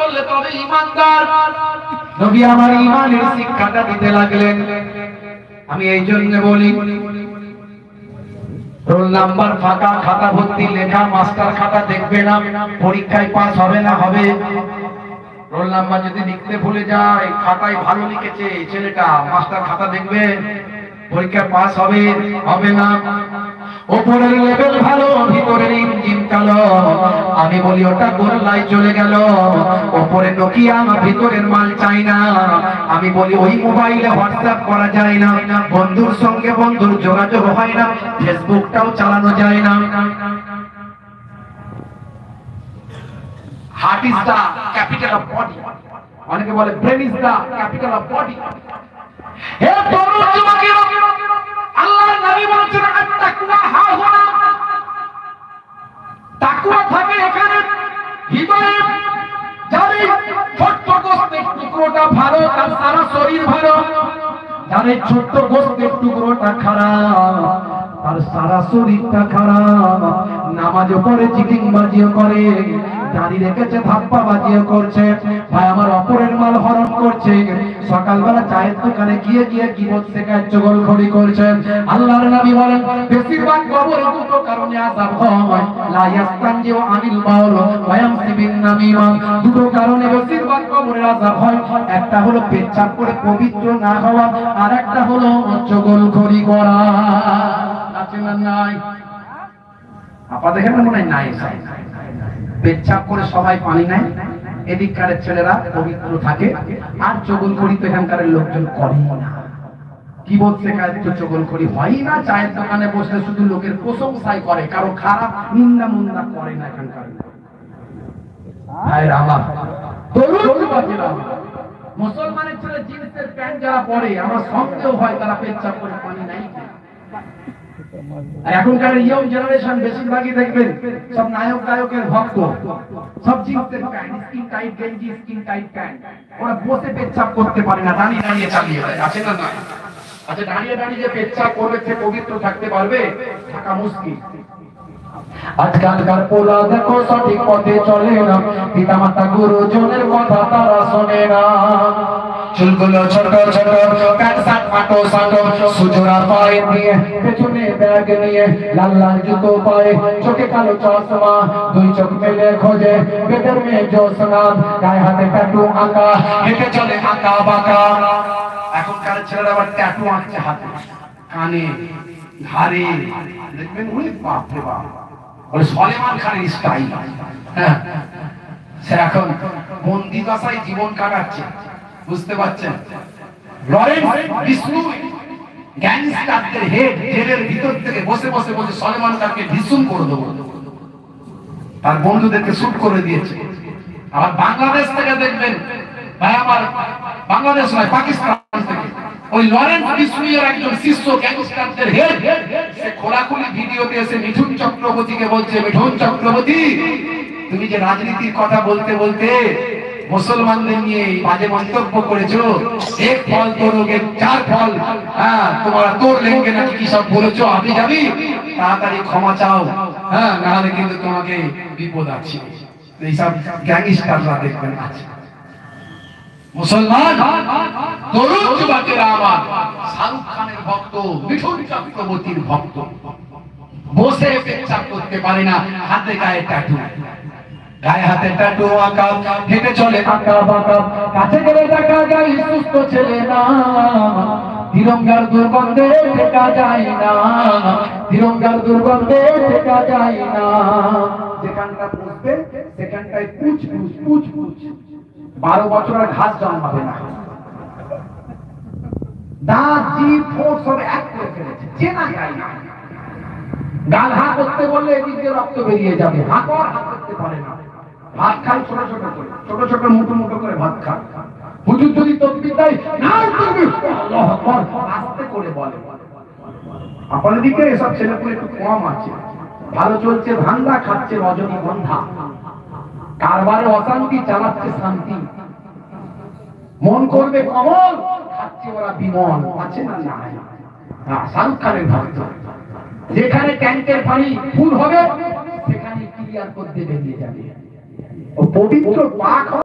করলে তবে ঈমানদার। নবী আমার ঈমানের শিক্ষাটা দিতে লাগলেন। আমি এই জন্য বলি, রোল নাম্বার ফাঁকা, খাতা ভর্তি লেখা, মাস্টার খাতা দেখবে না, পরীক্ষায় পাস হবে না হবে। রোল নাম্বার যদি লিখতে ভুলে যায়, খাতায় ভালো লিখেছে ছেলেটা, মাস্টার খাতা দেখবে, পরীক্ষা পাস হবে হবে না। উপরের লেভেল ভালো, ভিতরের ইঞ্জিন কালো। আমি বলি ওটা গোল্লায় চলে গেল। উপরে নোকিয়া, ভিতরের মাল চাই না। আমি বলি ওই মোবাইলে হোয়াটসঅ্যাপ করা যায় না, বন্ধুর সঙ্গে বন্ধুর যোগাযোগ হয় না, ফেসবুকটাও চালানো যায় না। Heart is the capital of body, অনেকে বলে brain is the capital of body. হে তরুণ যুবকেরা, আল্লাহর নবী বলেছেন আত-তাকওয়া হাহুনা, তাকওয়া থাকে এখানে হৃদয়ে। যার ছোট্ট গোস্তের টুকরোটা ভালো, তার সারা শরীর ভালো। যার ছোট্ট গোস্তের টুকরোটা খারাপ, তার সারা শরীরটা খারাপ। নামাজও পড়ে, চিটিংবাজিও করে, দাড়ি রেখেছে, ধাপ্পাবাজিও করছে, ভাই আমার অপরের মাল হরণ করছে, সকালবেলা চায়ের দোকানে গিয়ে গিয়ে গীবত শেখায়, চগলখড়ি করছে। আল্লাহর নবী বলেন বেশিরভাগ কবরে দুটো কারণে আযাব হয়, লা ইয়াস্তানজি আনিল বাউল ওয়া ইয়ামসি বিন নামিমা। দুটো কারণে বেশিরভাগ কবরে আযাব হয়। একটা হলো পেচ্ছাপ করে পবিত্র না হওয়া, আর একটা হলো চগলখড়ি করা। আছে না নাই? আপা দেখেন মনে হয় নাই। পেচ্ছাপ করে সবাই পানি নেয়, এদিককারের ছেলেরা পবিত্র থাকে, আর চগলখড়ি তো এখানকার লোকজন করেই না। কি বলছে কাজ তো চগলখড়ি হয় না। চায়ের দোকানে বসে শুধু লোকের প্রশংসাই করে, কারো খারাপ নিন্দা মুন্দা করে না এখানকার। ভাইরা আমার, তরুণ যুবকেরা, মুসলমানের ছেলে জিন্সের প্যান্ট যারা পরে, আমার সন্দেহ হয় তারা পেচ্ছাপ করে পানি নাই। এখনকার ইয়ং জেনারেশন বেশিরভাগই দেখবেন সব নায়ক গায়কের ভক্ত, সব জিন্সের প্যান্ট, স্কিন টাইট গেঞ্জি, স্কিন টাইট প্যান্ট। ওরা বসে পেচ্ছাপ করতে পারে না, দাঁড়িয়ে দাঁড়িয়ে চালিয়ে দেয়। আছে না? না। আচ্ছা, দাঁড়িয়ে দাঁড়িয়ে যে পেচ্ছাপ করবে সে পবিত্র থাকতে পারবে? থাকা মুশকিল। আজকালকার পোলা দেখো সঠিক পথে চলে না, পিতামাতা গুরুজনের কথা তারা শোনে না। চুলগুলো ছোট ছোট, প্যান্ট শার্ট ফাটো সাটো, সুজোড়া পায়ে দিয়ে, পেছনে ব্যাগ নিয়ে, লাল লাল জুতো পায়ে, চোখে কালো চশমা, দুই চোখ মেলে খোঁজে পেটের মেয়ে জোসনা, গায়ে হাতে ট্যাটু আঁকা, হেঁটে চলে আঁকা বাঁকা। এখনকার ছেলেরা আবার ট্যাটু আঁকছে হাতে, কানে, ঘাড়ে। দেখবেন ওরে বাপ রে বাপ, ওরে সলেমান খানের স্টাইল। হ্যাঁ, সে এখন বন্দি দশায় জীবন কাটাচ্ছে, বুঝতে পারছেন? লরেন্স বিষ্ণু গ্যাংস্টারদের হেড, জেলের ভিতর থেকে বসে বসে বসে সলেমান খানকে ভিসুম করে দেবো, তার বন্ধুদেরকে শুট করে দিয়েছে। আবার বাংলাদেশ থেকে দেখবেন, ভাই আমার বাংলাদেশ নয় পাকিস্তান থেকে, ওই লরেন্স বিষ্ণুর একজন শিষ্য গ্যাংস্টারদের হেড, সে খোলাখুলি ভিডিও দিয়েছে মিঠুন চক্রবর্তীকে বলছে, মিঠুন চক্রবর্তী তুমি যে রাজনীতির কথা বলতে বলতে মুসলমানদের নিয়ে বাজে মন্তব্য করেছো, এক ফল তোরোগে চার ফল, হ্যাঁ তোমরা তোর লেঙ্গে নাকি কি সব বলেছো, আপনি যাবি, তাড়াতাড়ি ক্ষমা চাও, হ্যাঁ নাহলে কিন্তু তোমাকে বিপদ আছে। এইসব গ্যাংস্টাররা দেখবেন আছে। মুসলমান তরুণ যুবকেরা আমার, শাহরুখ খানের ভক্ত, মিঠুন চক্রবর্তীর ভক্ত, বসে পেচ্ছাপ করতে পারে না, হাতে গায়ে ট্যাটু, গায়ে হাতে ট্যাটু আঁকা, হেঁটে চলে আঁকা বাঁকা। কাছে গেলে দেখা যায় সুস্থ ছেলে না, তিরঙ্গার দুর্গন্ধে টেকা যায় না, তিরঙ্গার দুর্গন্ধে টেকা যায় না। যেখানটা পুষবে সেখানটায় পুছ পুছ পুছ পুছ, 12 বছর আর ঘাস জন্মাবে না। দাঁত জিভ ঠোঁট সব এক করে ফেলেছে, চেনা যায় না। গাল হা করতে বললে এদিক দিয়ে রক্ত বেরিয়ে যাবে, হা কর, হা করতে পারে না। ভাত খাই ছোট ছোট করে, ছোট ছোট মুঠো মুঠো করে ভাত খায়। হুজুর যদি তকবীর দেয় না তুমি আল্লাহু আকবার আস্তে করে বলে। আপনাদের দিকে এসব ছেলেপুলে একটু কম আছে, ভালো চলছে ধান্দা, খাচ্ছে রজনীগন্ধা, কারবারে অশান্তি, চালাচ্ছে শান্তি। মন করবে কমল, খাচ্ছে ওরা বিমল। আছে না? নাই। শাহরুখ খানের ভক্ত, যেখানে ট্যাঙ্কের পানি ফুল হবে সেখানে ক্লিয়ার করতে বেরিয়ে যাবে। ও পবিত্র পাক